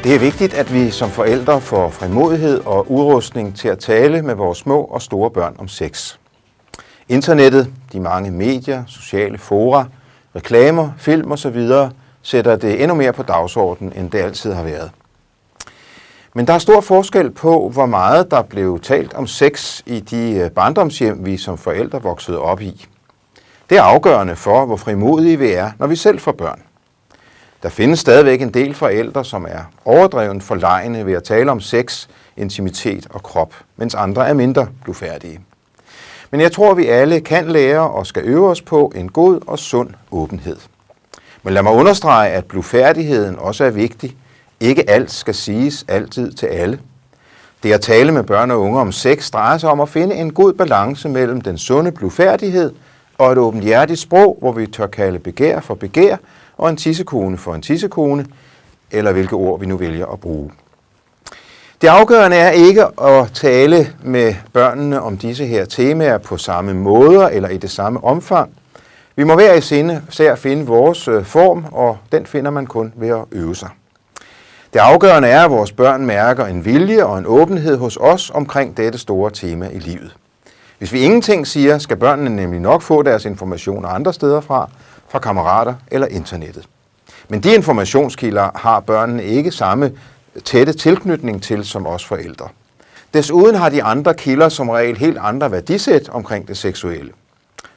Det er vigtigt, at vi som forældre får frimodighed og udrustning til at tale med vores små og store børn om sex. Internettet, de mange medier, sociale fora, reklamer, film osv. sætter det endnu mere på dagsordenen, end det altid har været. Men der er stor forskel på, hvor meget der blev talt om sex i de barndomshjem, vi som forældre voksede op i. Det er afgørende for, hvor frimodige vi er, når vi selv får børn. Der findes stadigvæk en del forældre, som er overdreven forlegne ved at tale om sex, intimitet og krop, mens andre er mindre blufærdige. Men jeg tror, vi alle kan lære og skal øve os på en god og sund åbenhed. Men lad mig understrege, at blufærdigheden også er vigtig. Ikke alt skal siges altid til alle. Det at tale med børn og unge om sex drejer sig om at finde en god balance mellem den sunde blufærdighed og et åbenhjertigt sprog, hvor vi tør kalde begær for begær og en tissekone for en tissekone, eller hvilke ord vi nu vælger at bruge. Det afgørende er ikke at tale med børnene om disse her temaer på samme måder eller i det samme omfang. Vi må hver især finde vores form, og den finder man kun ved at øve sig. Det afgørende er, at vores børn mærker en vilje og en åbenhed hos os omkring dette store tema i livet. Hvis vi ingenting siger, skal børnene nemlig nok få deres informationer andre steder fra kammerater eller internettet. Men de informationskilder har børnene ikke samme tætte tilknytning til som os forældre. Desuden har de andre kilder som regel helt andre værdisæt omkring det seksuelle.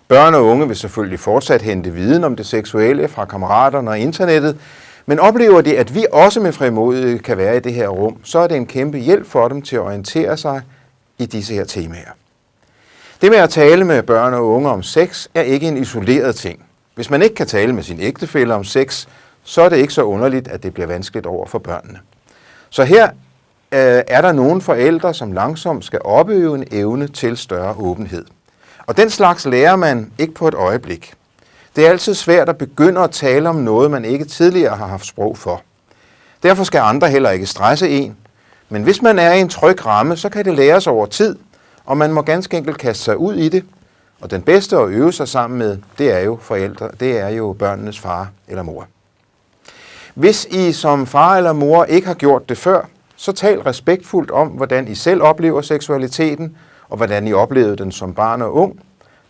Børn og unge vil selvfølgelig fortsat hente viden om det seksuelle fra kammeraterne og internettet, men oplever de, at vi også med frimodighed kan være i det her rum, så er det en kæmpe hjælp for dem til at orientere sig i disse her temaer. Det med at tale med børn og unge om sex er ikke en isoleret ting. Hvis man ikke kan tale med sin ægtefælle om sex, så er det ikke så underligt, at det bliver vanskeligt over for børnene. Så her er der nogle forældre, som langsomt skal opøve en evne til større åbenhed. Og den slags lærer man ikke på et øjeblik. Det er altid svært at begynde at tale om noget, man ikke tidligere har haft sprog for. Derfor skal andre heller ikke stresse en. Men hvis man er i en tryg ramme, så kan det læres over tid, og man må ganske enkelt kaste sig ud i det. Og den bedste at øve sig sammen med, det er jo forældre, det er jo børnenes far eller mor. Hvis I som far eller mor ikke har gjort det før, så tal respektfuldt om, hvordan I selv oplever seksualiteten, og hvordan I oplevede den som barn og ung.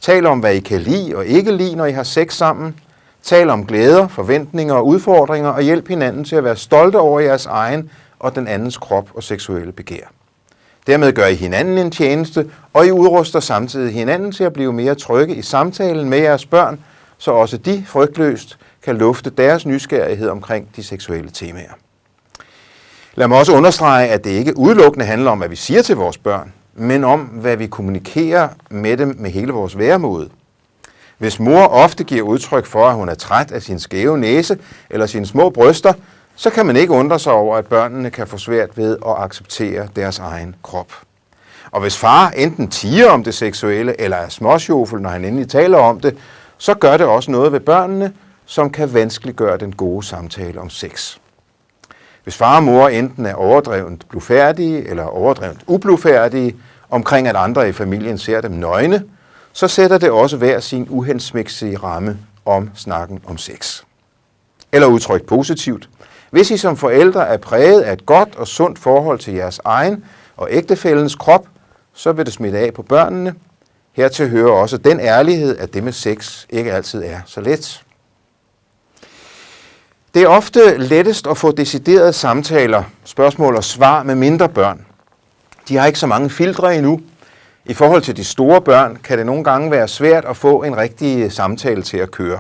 Tal om, hvad I kan lide og ikke lide, når I har sex sammen. Tal om glæder, forventninger og udfordringer, og hjælp hinanden til at være stolte over jeres egen og den andens krop og seksuelle begær. Dermed gør I hinanden en tjeneste, og I udruster samtidig hinanden til at blive mere trygge i samtalen med jeres børn, så også de frygtløst kan lufte deres nysgerrighed omkring de seksuelle temaer. Lad mig også understrege, at det ikke udelukkende handler om, hvad vi siger til vores børn, men om, hvad vi kommunikerer med dem med hele vores væremåde. Hvis mor ofte giver udtryk for, at hun er træt af sin skæve næse eller sine små bryster, så kan man ikke undre sig over, at børnene kan få svært ved at acceptere deres egen krop. Og hvis far enten tiger om det seksuelle eller er småsjofel, når han endelig taler om det, så gør det også noget ved børnene, som kan vanskeliggøre den gode samtale om sex. Hvis far og mor enten er overdrevent blufærdige eller overdrevent ublufærdige omkring, at andre i familien ser dem nøgne, så sætter det også hver sin uhensigtsmæssige ramme om snakken om sex. Eller udtrykt positivt. Hvis I som forældre er præget af et godt og sundt forhold til jeres egen og ægtefællens krop, så vil det smitte af på børnene. Hertil hører også den ærlighed, at det med sex ikke altid er så let. Det er ofte lettest at få deciderede samtaler, spørgsmål og svar med mindre børn. De har ikke så mange filtre endnu. I forhold til de store børn kan det nogle gange være svært at få en rigtig samtale til at køre.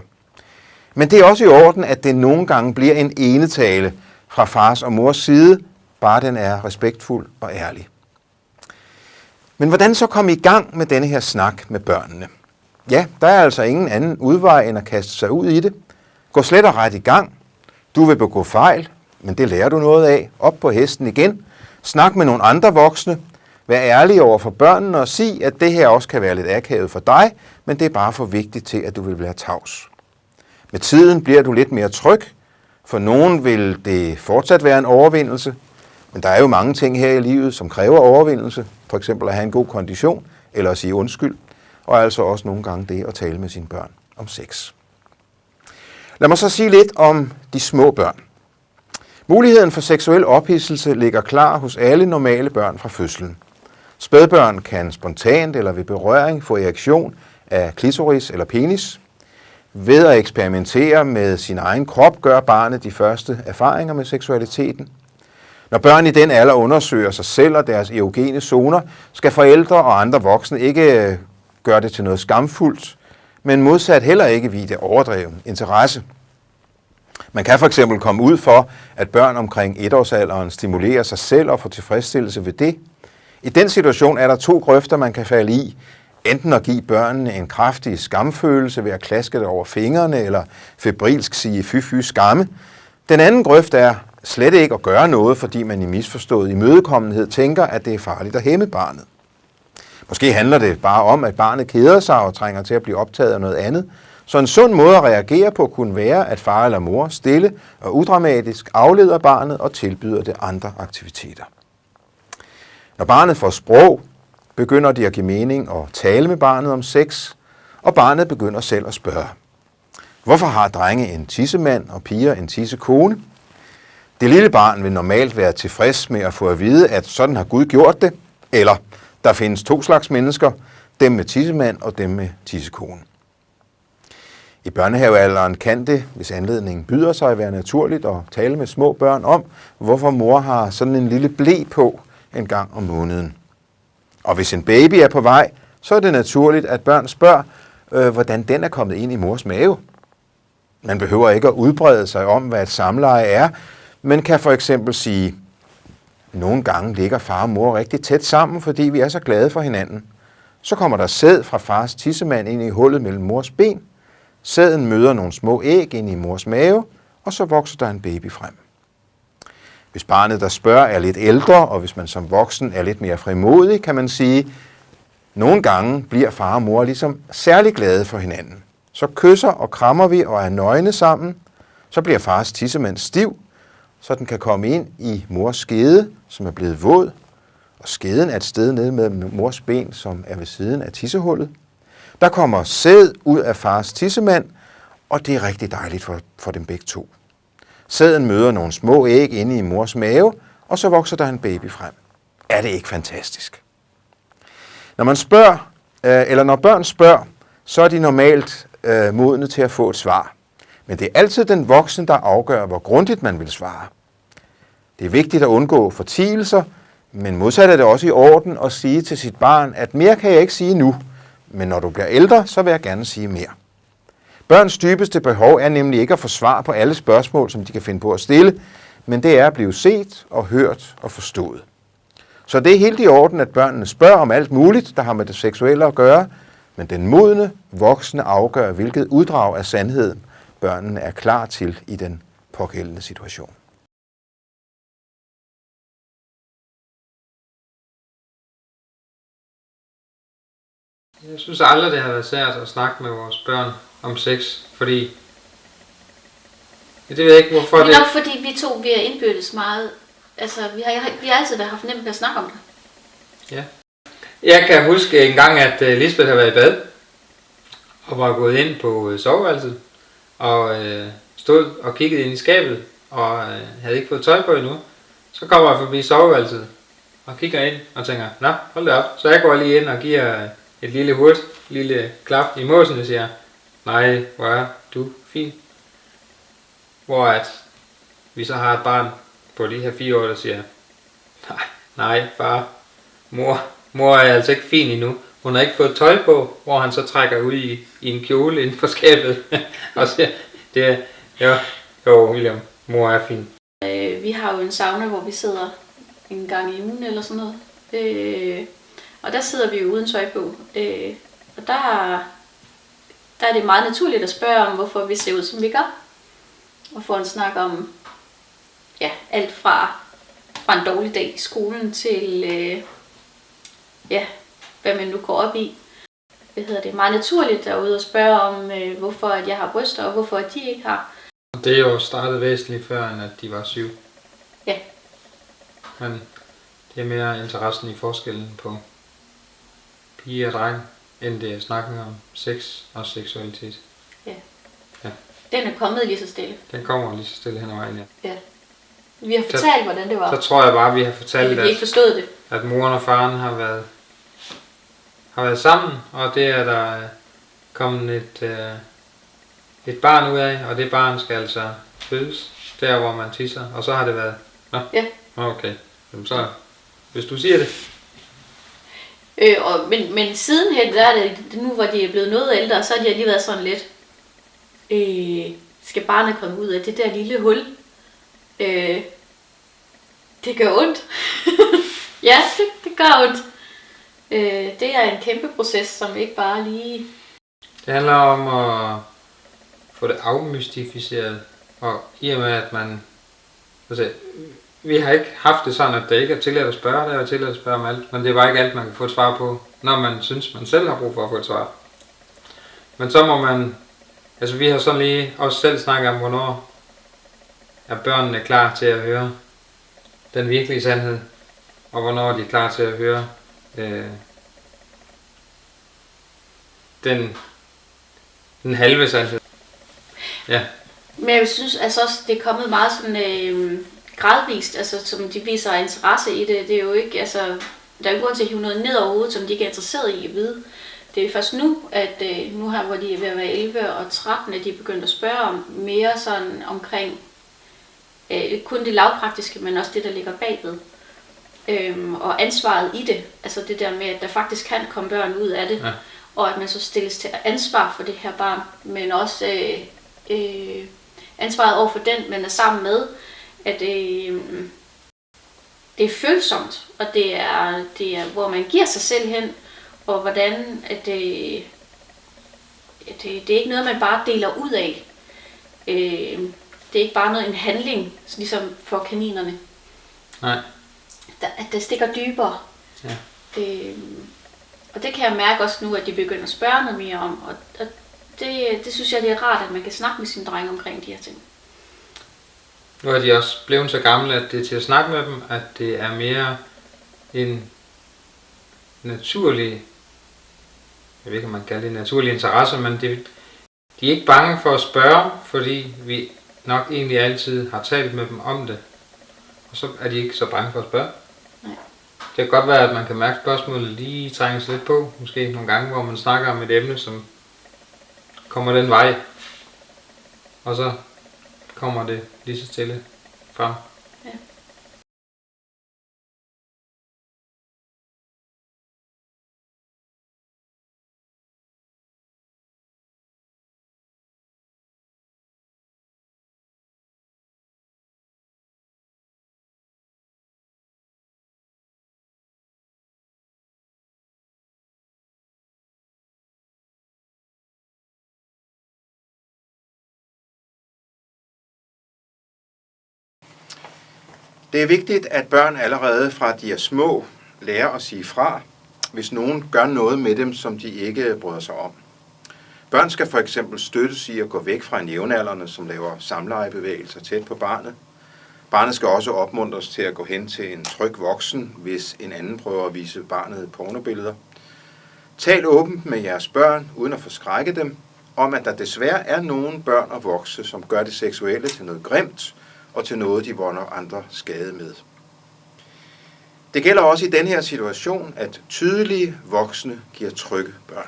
Men det er også i orden, at det nogle gange bliver en enetale fra fars og mors side, bare den er respektfuld og ærlig. Men hvordan så komme i gang med denne her snak med børnene? Ja, der er altså ingen anden udvej end at kaste sig ud i det. Gå slet og ret i gang. Du vil begå fejl, men det lærer du noget af. Op på hesten igen. Snak med nogle andre voksne. Vær ærlig over for børnene og sig, at det her også kan være lidt akavet for dig, men det er bare for vigtigt til, at du vil være tavs. Med tiden bliver du lidt mere tryg. For nogen vil det fortsat være en overvindelse, men der er jo mange ting her i livet, som kræver overvindelse. For eksempel at have en god kondition, eller at sige undskyld, og altså også nogle gange det at tale med sine børn om sex. Lad mig så sige lidt om de små børn. Muligheden for seksuel ophidselse ligger klar hos alle normale børn fra fødslen. Spædbørn kan spontant eller ved berøring få erektion af klitoris eller penis. Ved at eksperimentere med sin egen krop gør barnet de første erfaringer med seksualiteten. Når børn i den alder undersøger sig selv og deres erogene zoner, skal forældre og andre voksne ikke gøre det til noget skamfuldt, men modsat heller ikke vise overdreven interesse. Man kan for eksempel komme ud for, at børn omkring 1-årsalderen stimulerer sig selv og får tilfredsstillelse ved det. I den situation er der 2 grøfter, man kan falde i. Enten at give børnene en kraftig skamfølelse ved at klaske det over fingrene, eller febrilsk sige fy skamme. Den anden grøft er slet ikke at gøre noget, fordi man i misforstået imødekommenhed tænker, at det er farligt at hæmme barnet. Måske handler det bare om, at barnet keder sig og trænger til at blive optaget af noget andet. Så en sund måde at reagere på kunne være, at far eller mor stille og udramatisk afleder barnet og tilbyder det andre aktiviteter. Når barnet får sprog, begynder de at give mening og tale med barnet om sex, og barnet begynder selv at spørge. Hvorfor har drenge en tissemand og piger en tissekone? Det lille barn vil normalt være tilfreds med at få at vide, at sådan har Gud gjort det, eller der findes 2 slags mennesker, dem med tissemand og dem med tissekone. I børnehavealderen kan det, hvis anledningen byder sig, være naturligt at tale med små børn om, hvorfor mor har sådan en lille ble på en gang om måneden. Og hvis en baby er på vej, så er det naturligt, at børn spørger, hvordan den er kommet ind i mors mave. Man behøver ikke at udbrede sig om, hvad et samleje er, men kan for eksempel sige, nogle gange ligger far og mor rigtig tæt sammen, fordi vi er så glade for hinanden. Så kommer der sæd fra fars tissemand ind i hullet mellem mors ben. Sæden møder nogle små æg ind i mors mave, og så vokser der en baby frem. Hvis barnet, der spørger, er lidt ældre, og hvis man som voksen er lidt mere frimodig, kan man sige, nogle gange bliver far og mor ligesom særlig glade for hinanden. Så kysser og krammer vi og er nøgne sammen. Så bliver fars tissemand stiv, så den kan komme ind i mors skede, som er blevet våd. Og skeden er et sted nede med mors ben, som er ved siden af tissehullet. Der kommer sæd ud af fars tissemand, og det er rigtig dejligt for dem begge to. Sæden møder nogle små æg inde i mors mave, og så vokser der en baby frem. Er det ikke fantastisk? Når børn spørger, så er de normalt modne til at få et svar. Men det er altid den voksne, der afgør, hvor grundigt man vil svare. Det er vigtigt at undgå fortielser, men modsat er det også i orden at sige til sit barn, at mere kan jeg ikke sige nu, men når du bliver ældre, så vil jeg gerne sige mere. Børns dybeste behov er nemlig ikke at få svar på alle spørgsmål, som de kan finde på at stille, men det er at blive set og hørt og forstået. Så det er helt i orden, at børnene spørger om alt muligt, der har med det seksuelle at gøre, men den modne voksne afgør, hvilket uddrag af sandheden børnene er klar til i den pågældende situation. Jeg synes aldrig, det har været svært at snakke med vores børn om sex, fordi det ved jeg ikke, hvorfor det er nok fordi vi er indbyrdes meget, altså vi har altid haft nemt ved at snakke om det. Ja. Jeg kan huske en gang, at Lisbeth havde været i bad, og var gået ind på soveværelset, og stod og kiggede ind i skabet, og havde ikke fået tøj på endnu. Så kommer jeg forbi soveværelset, og kigger ind, og tænker, nå, hold da op. Så jeg går lige ind og giver et lille klap i måsen, og siger, nej, hvor er du fin. Hvor at vi så har et barn på de her 4 år, der siger, nej far, mor er altså ikke fin endnu. Hun har ikke fået tøj på, hvor han så trækker ud i en kjole inden for skabet. Og siger, jo William, mor er fin. Vi har jo en sauna, hvor vi sidder en gang i ugen eller sådan noget. Og der sidder vi jo uden tøj på. Og der er det meget naturligt at spørge om, hvorfor vi ser ud, som vi gør. Og få en snak om alt fra en dårlig dag i skolen til hvad man nu går op i. Det er meget naturligt derude at spørge om, hvorfor at jeg har bryster, og hvorfor at de ikke har. Det er jo startet væsentligt før, end at de var 7. Ja. Men det er mere interessen i forskellen på pige og dreng, end det er snakken om sex og seksualitet. Ja. Den er kommet lige så stille. Den kommer lige så stille hen ad vejen, ja. Vi har fortalt, hvordan det var. Så tror jeg bare, vi har fortalt, Vi ikke forstået det. at moren og faren har været sammen, og det er der kommet et barn ud af, og det barn skal altså fødes der, hvor man tisser, og så har det været... Nå, Ja. okay. Jamen så, hvis du siger det. Men sidenhen, der er det, nu hvor de er blevet noget ældre, så har de lige været sådan lidt, skal barnet komme ud af det der lille hul? Det gør ondt. Ja, det gør ondt. Det er en kæmpe proces, som ikke bare lige... Det handler om at få det afmystificeret, og i og med, at man... Altså, vi har ikke haft det sådan, at det ikke er tilladt at spørge, det er tilladt at spørge om alt, men det er bare ikke alt, man kan få et svar på, når man synes, man selv har brug for at få et svar. Men så må man... Altså, vi har sådan lige også selv snakket om, hvornår er børnene klar til at høre den virkelige sandhed, og hvornår er de klar til at høre den halve sandhed. Ja. Men jeg synes altså også, det er kommet meget sådan gradvist, altså som de viser interesse i det. Det er jo ikke, altså, der er jo ikke grund til at hive noget ned over hovedet, som de ikke er interesseret i at vide. Det er først nu, at nu her, hvor de er ved at være 11 og 13, at de er begyndt at spørge om mere sådan omkring, kun det lavpraktiske, men også det, der ligger bagved. Og ansvaret i det, altså det der med, at der faktisk kan komme børn ud af det, ja. Og at man så stilles til ansvar for det her barn, men også ansvaret over for den, man er sammen med, at det er følsomt, og det er, hvor man giver sig selv hen, og hvordan at det er ikke noget, man bare deler ud af. Det er ikke bare noget en handling, ligesom for kaninerne. Nej. At det stikker dybere. Ja. Og det kan jeg mærke også nu, at de begynder at spørge noget mere om. Og det synes jeg, det er rart, at man kan snakke med sine drenge omkring de her ting. Nu er de også blevet så gamle, at det er til at snakke med dem, at det er mere en naturlig, jeg ved ikke, om man kalder det en naturlig interesse, men de er ikke bange for at spørge, fordi vi nok egentlig altid har talt med dem om det. Og så er de ikke så bange for at spørge. Nej. Det kan godt være, at man kan mærke spørgsmålet lige trænges lidt på, måske nogle gange, hvor man snakker om et emne, som kommer den vej, og så kommer det lige så stille frem. Ja. Det er vigtigt, at børn allerede fra de er små lærer at sige fra, hvis nogen gør noget med dem, som de ikke bryder sig om. Børn skal for eksempel støttes i at gå væk fra en jævnaldrende, som laver samlejebevægelser tæt på barnet. Barnet skal også opmuntres til at gå hen til en tryg voksen, hvis en anden prøver at vise barnet pornobilleder. Tal åbent med jeres børn, uden at forskrække dem, om at der desværre er nogle børn og voksne, som gør det seksuelle til noget grimt, og til noget, de volder andre skade med. Det gælder også i den her situation, at tydelige voksne giver trygge børn.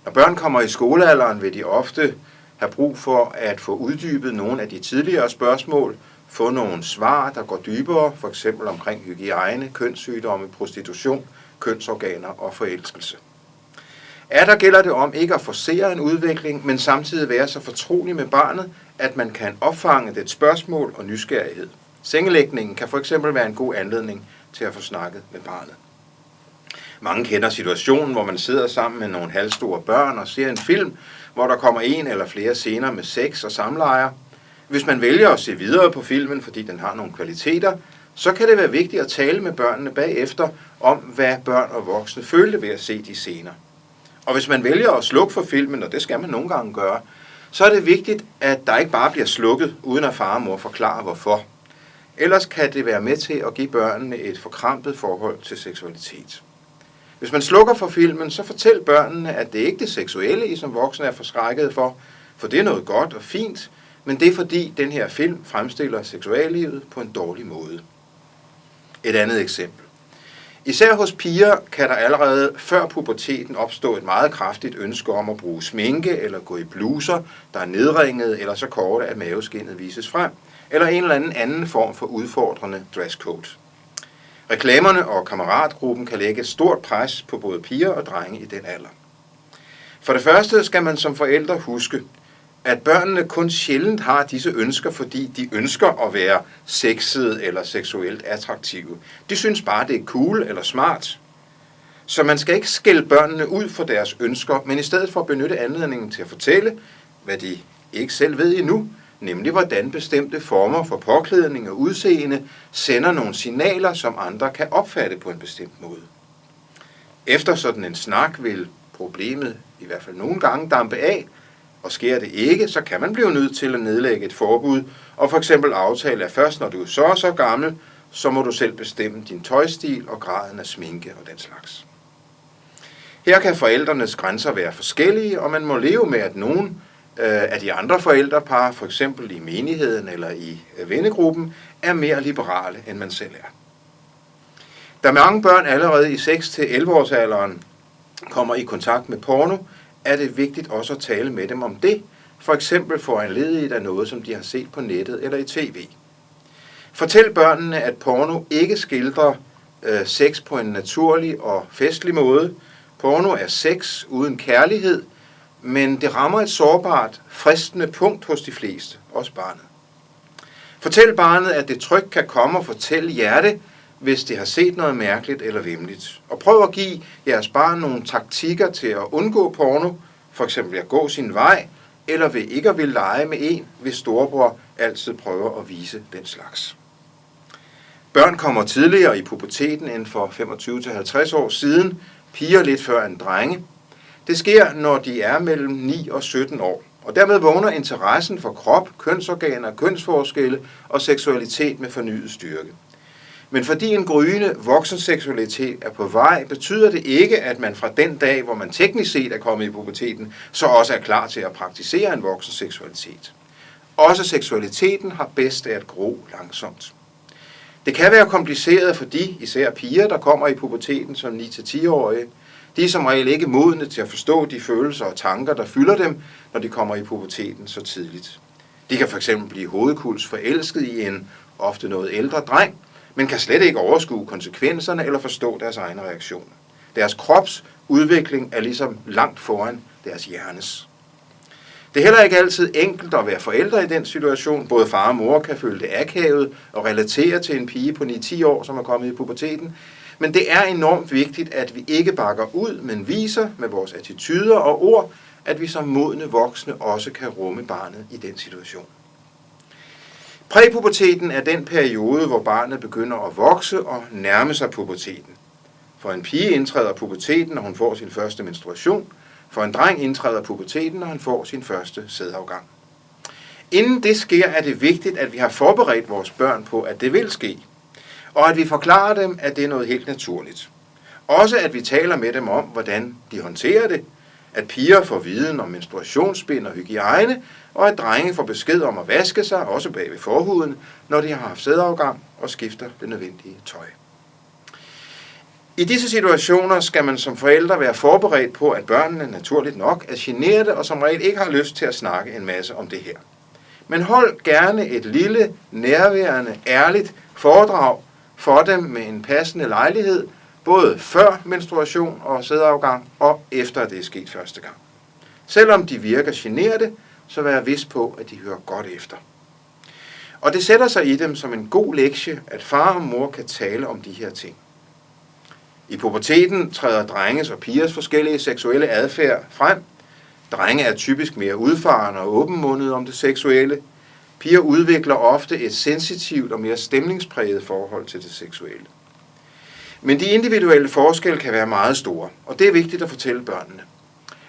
Når børn kommer i skolealderen, vil de ofte have brug for at få uddybet nogle af de tidligere spørgsmål, få nogle svar, der går dybere, f.eks. omkring hygiejne, kønssygdomme, prostitution, kønsorganer og forelskelse. Der gælder det om ikke at forcere en udvikling, men samtidig være så fortrolig med barnet, at man kan opfange det spørgsmål og nysgerrighed. Sengelægningen kan for eksempel være en god anledning til at få snakket med barnet. Mange kender situationen, hvor man sidder sammen med nogle halvstore børn og ser en film, hvor der kommer en eller flere scener med sex og samlejer. Hvis man vælger at se videre på filmen, fordi den har nogle kvaliteter, så kan det være vigtigt at tale med børnene bagefter om, hvad børn og voksne følte ved at se de scener. Og hvis man vælger at slukke for filmen, og det skal man nogle gange gøre, så er det vigtigt, at der ikke bare bliver slukket, uden at far og mor forklarer hvorfor. Ellers kan det være med til at give børnene et forkrampet forhold til seksualitet. Hvis man slukker for filmen, så fortæl børnene, at det ikke er det seksuelle, I som voksne er forskrækket for det er noget godt og fint, men det er fordi den her film fremstiller seksuallivet på en dårlig måde. Et andet eksempel. Især hos piger kan der allerede før puberteten opstå et meget kraftigt ønske om at bruge sminke eller gå i bluser, der er nedringet eller så korte, at maveskindet vises frem, eller en eller anden form for udfordrende dresscode. Reklamerne og kammeratgruppen kan lægge et stort pres på både piger og drenge i den alder. For det første skal man som forældre huske, at børnene kun sjældent har disse ønsker, fordi de ønsker at være sexede eller seksuelt attraktive. De synes bare, det er cool eller smart. Så man skal ikke skælde børnene ud for deres ønsker, men i stedet for at benytte anledningen til at fortælle, hvad de ikke selv ved endnu, nemlig hvordan bestemte former for påklædning og udseende sender nogle signaler, som andre kan opfatte på en bestemt måde. Efter sådan en snak vil problemet i hvert fald nogle gange dampe af, og sker det ikke, så kan man blive nødt til at nedlægge et forbud, og for eksempel aftale, at først når du er så gammel, så må du selv bestemme din tøjstil og graden af sminke og den slags. Her kan forældrenes grænser være forskellige, og man må leve med, at nogle af de andre forældrepar, for eksempel i menigheden eller i vennegruppen, er mere liberale, end man selv er. Da mange børn allerede i 6-11 års alderen kommer i kontakt med porno, er det vigtigt også at tale med dem om det, for eksempel foranlediget af noget, som de har set på nettet eller i tv. Fortæl børnene, at porno ikke skildrer sex på en naturlig og festlig måde. Porno er sex uden kærlighed, men det rammer et sårbart, fristende punkt hos de fleste, også barnet. Fortæl barnet, at det trygt kan komme og fortælle jer det, hvis det har set noget mærkeligt eller vemmeligt. Og prøv at give jeres barn nogle taktikker til at undgå porno, for eksempel at gå sin vej, eller ved ikke at ville lege med en, hvis storebror altid prøver at vise den slags. Børn kommer tidligere i puberteten end for 25-50 år siden, piger lidt før en drenge. Det sker, når de er mellem 9 og 17 år, og dermed vågner interessen for krop, kønsorganer, kønsforskelle og seksualitet med fornyet styrke. Men fordi en gryende voksenseksualitet er på vej, betyder det ikke, at man fra den dag, hvor man teknisk set er kommet i puberteten, så også er klar til at praktisere en voksenseksualitet. Også seksualiteten har bedst af at gro langsomt. Det kan være kompliceret for de, især piger, der kommer i puberteten som 9-10-årige. De er som regel ikke modne til at forstå de følelser og tanker, der fylder dem, når de kommer i puberteten så tidligt. De kan fx blive hovedkuls forelsket i en ofte noget ældre dreng, men kan slet ikke overskue konsekvenserne eller forstå deres egne reaktioner. Deres krops udvikling er ligesom langt foran deres hjernes. Det er heller ikke altid enkelt at være forældre i den situation. Både far og mor kan føle det akavet og relatere til en pige på 9-10 år, som er kommet i puberteten. Men det er enormt vigtigt, at vi ikke bakker ud, men viser med vores attityder og ord, at vi som modne voksne også kan rumme barnet i den situation. Præpuberteten er den periode, hvor barnet begynder at vokse og nærme sig puberteten. For en pige indtræder puberteten, når hun får sin første menstruation. For en dreng indtræder puberteten, når han får sin første sædafgang. Inden det sker, er det vigtigt, at vi har forberedt vores børn på, at det vil ske. Og at vi forklarer dem, at det er noget helt naturligt. Også at vi taler med dem om, hvordan de håndterer det. At piger får viden om menstruationsbind og hygiejne, og at drenge får besked om at vaske sig, også bag ved forhuden, når de har haft sædafgang og skifter det nødvendige tøj. I disse situationer skal man som forældre være forberedt på, at børnene naturligt nok er generede og som regel ikke har lyst til at snakke en masse om det her. Men hold gerne et lille, nærværende, ærligt foredrag for dem med en passende lejlighed, både før menstruation og sædafgang og efter det er sket første gang. Selvom de virker generede, så vær vis på, at de hører godt efter. Og det sætter sig i dem som en god lektie, at far og mor kan tale om de her ting. I puberteten træder drenges og pigers forskellige seksuelle adfærd frem. Drenge er typisk mere udfarende og åbenmundede om det seksuelle. Piger udvikler ofte et sensitivt og mere stemningspræget forhold til det seksuelle. Men de individuelle forskelle kan være meget store, og det er vigtigt at fortælle børnene.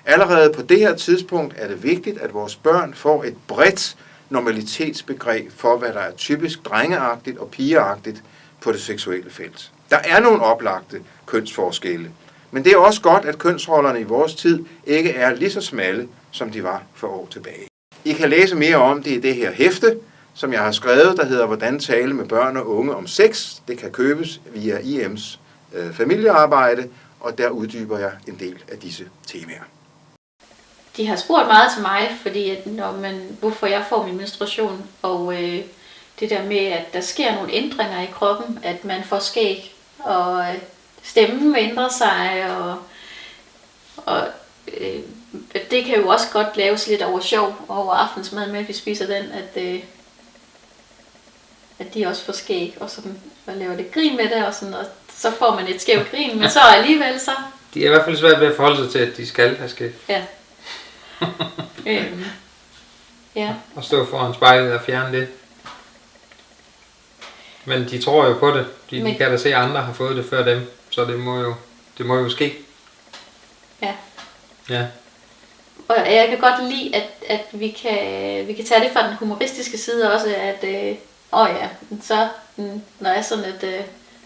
Allerede på det her tidspunkt er det vigtigt, at vores børn får et bredt normalitetsbegreb for, hvad der er typisk drengeagtigt og pigeagtigt på det seksuelle felt. Der er nogle oplagte kønsforskelle, men det er også godt, at kønsrollerne i vores tid ikke er lige så smalle, som de var for år tilbage. I kan læse mere om det i det her hæfte, som jeg har skrevet, der hedder Hvordan tale med børn og unge om sex. Det kan købes via IM's familiearbejde, og der uddyber jeg en del af disse temaer. De har spurgt meget til mig, fordi at hvorfor jeg får min menstruation, og det der med, at der sker nogle ændringer i kroppen, at man får skæg, og stemmen ændrer sig, og det kan jo også godt laves lidt over sjov over aftensmad med, at vi spiser den, at de også får skæg, og sådan, og laver lidt grin med det, og sådan, og så får man et skævt grin, men så alligevel så... De er i hvert fald svært ved at forholde sig til, at de skal have skæg. Ja. Ja. Og stå foran spejlet og fjerne det. Men de tror jo på det. De kan da se, at andre har fået det før dem. Så det må jo ske. Ja. Ja. Og jeg kan godt lide, at vi kan tage det fra den humoristiske side også, at så når jeg sådan, at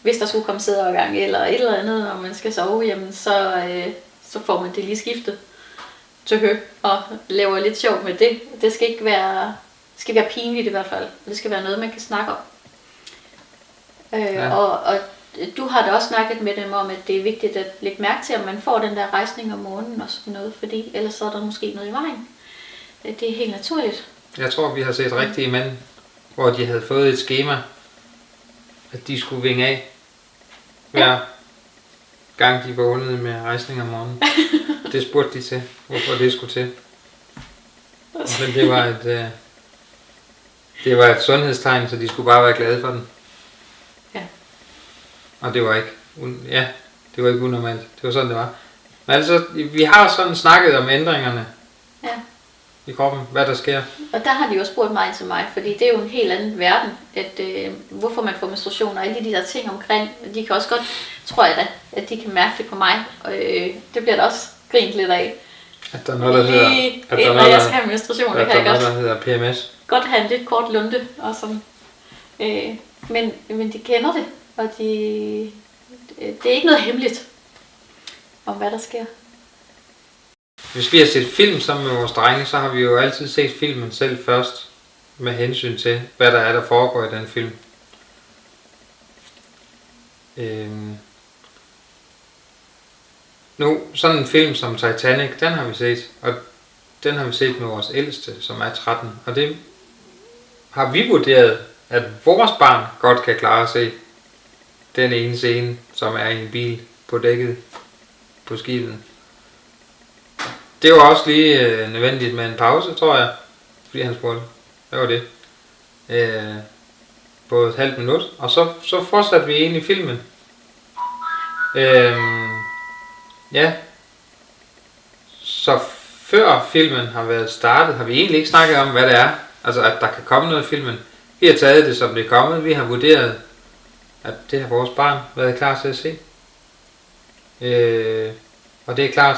hvis der skulle komme sædeovergang eller et eller andet, og man skal sove, jamen så får man det lige skiftet til hø og laver lidt sjov med det. Det skal ikke være, pinligt i hvert fald. Det skal være noget, man kan snakke om. Ja. Og du har da også snakket med dem om, at det er vigtigt at lægge mærke til, om man får den der rejsning om morgenen og sådan noget, fordi ellers så er der måske noget i vejen. Det er helt naturligt. Jeg tror, vi har set rigtige mænd, hvor de havde fået et skema, at de skulle vinge af hver gang de vågnede med rejsning om morgenen. Det spurgte de til, hvorfor det skulle til. Men det var et sundhedstegn, så de skulle bare være glade for den. Ja. Og det var ikke unormalt. Det var sådan, det var. Men altså, vi har sådan snakket om ændringerne i kroppen, hvad der sker. Og der har de jo spurgt mig til mig, fordi det er jo en helt anden verden, at hvorfor man får menstruation og alle de der ting omkring. De kan også godt, tror jeg da, at de kan mærke det på mig, og det bliver der også grint lidt af. At der er noget, der hedder... når jeg skal have menstruation, det kan jeg godt. Der hedder PMS. Godt have en lidt kort lunte, og sådan. Men de kender det, og det er ikke noget hemmeligt om, hvad der sker. Hvis vi har set film sammen med vores drenge, så har vi jo altid set filmen selv først, med hensyn til, hvad der foregår i den film. Nu, sådan en film som Titanic, den har vi set, og den har vi set med vores ældste, som er 13, og det har vi vurderet, at vores barn godt kan klare at se den ene scene, som er i en bil på dækket på skibet. Det var også lige nødvendigt med en pause, tror jeg, fordi han spurgte. Hvad var det? På et halvt minut, og så fortsatte vi ind i filmen. Ja. Så før filmen har været startet, har vi egentlig ikke snakket om, hvad det er. Altså, at der kan komme noget i filmen. Vi har taget det, som det er kommet. Vi har vurderet, at det har vores barn været klar til at se. Og det er klart,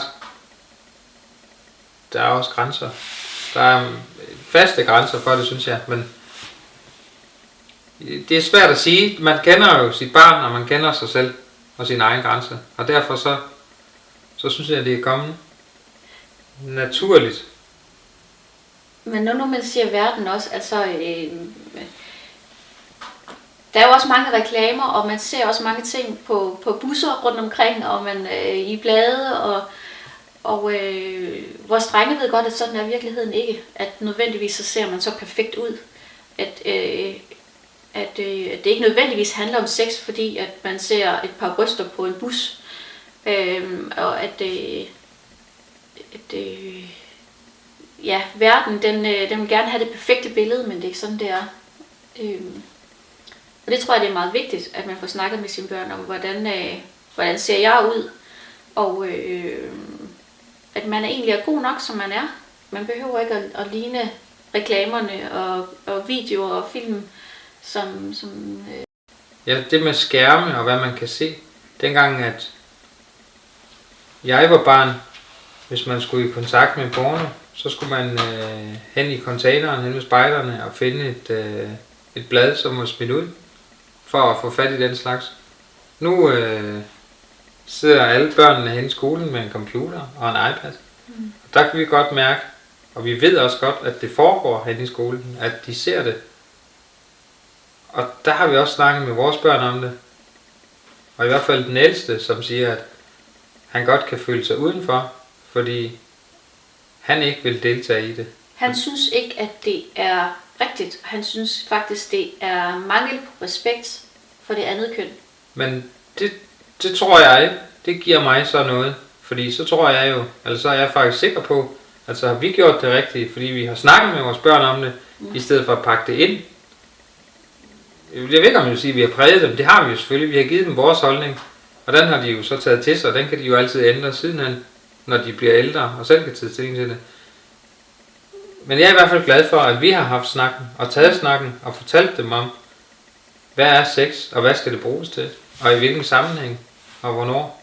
der er også grænser. Der er faste grænser for det, synes jeg. Men det er svært at sige. Man kender jo sit barn, og man kender sig selv og sin egen grænse. Og derfor så synes jeg, at det er kommet naturligt. Men når man siger verden også, altså... der er jo også mange reklamer, og man ser også mange ting på busser rundt omkring, og man i blade, og vores drenge ved godt, at sådan er virkeligheden ikke. At nødvendigvis så ser man så perfekt ud. At det ikke nødvendigvis handler om sex, fordi at man ser et par bryster på en bus. Og verden, den vil gerne have det perfekte billede, men det er ikke sådan, det er. Og det tror jeg, det er meget vigtigt, at man får snakket med sine børn om, hvordan ser jeg ud, og at man egentlig er god nok, som man er. Man behøver ikke at ligne reklamerne og videoer og film, som Ja, det med skærme og hvad man kan se. Dengang, at jeg var barn, hvis man skulle i kontakt med porno, så skulle man hen i containeren, hen ved spejderne og finde et blad, som var smidt ud, for at få fat i den slags. Nu sidder alle børnene hen i skolen med en computer og en iPad. Og der kan vi godt mærke, Og vi ved også godt, at det foregår hen i skolen, at de ser det. Og der har vi også snakket med vores børn om det. Og i hvert fald den ældste, som siger, at han godt kan føle sig udenfor, fordi han ikke vil deltage i det. Han synes ikke, at det er rigtigt. Han synes faktisk, det er mangel på respekt for det andet køn. Men det tror jeg, det giver mig så noget. Fordi så tror jeg jo, eller så er jeg faktisk sikker på, at så har vi gjort det rigtige, fordi vi har snakket med vores børn om det, i stedet for at pakke det ind. Jeg ved ikke, om jeg vil sige, at vi har præget dem. Det har vi jo selvfølgelig. Vi har givet dem vores holdning. Og den har de jo så taget til sig, og den kan de jo altid ændre sidenhen, når de bliver ældre og selv kan tage stilling til det. Men jeg er i hvert fald glad for, at vi har haft snakken og taget snakken og fortalt dem om, hvad er sex, og hvad skal det bruges til, og i hvilken sammenhæng, og hvornår.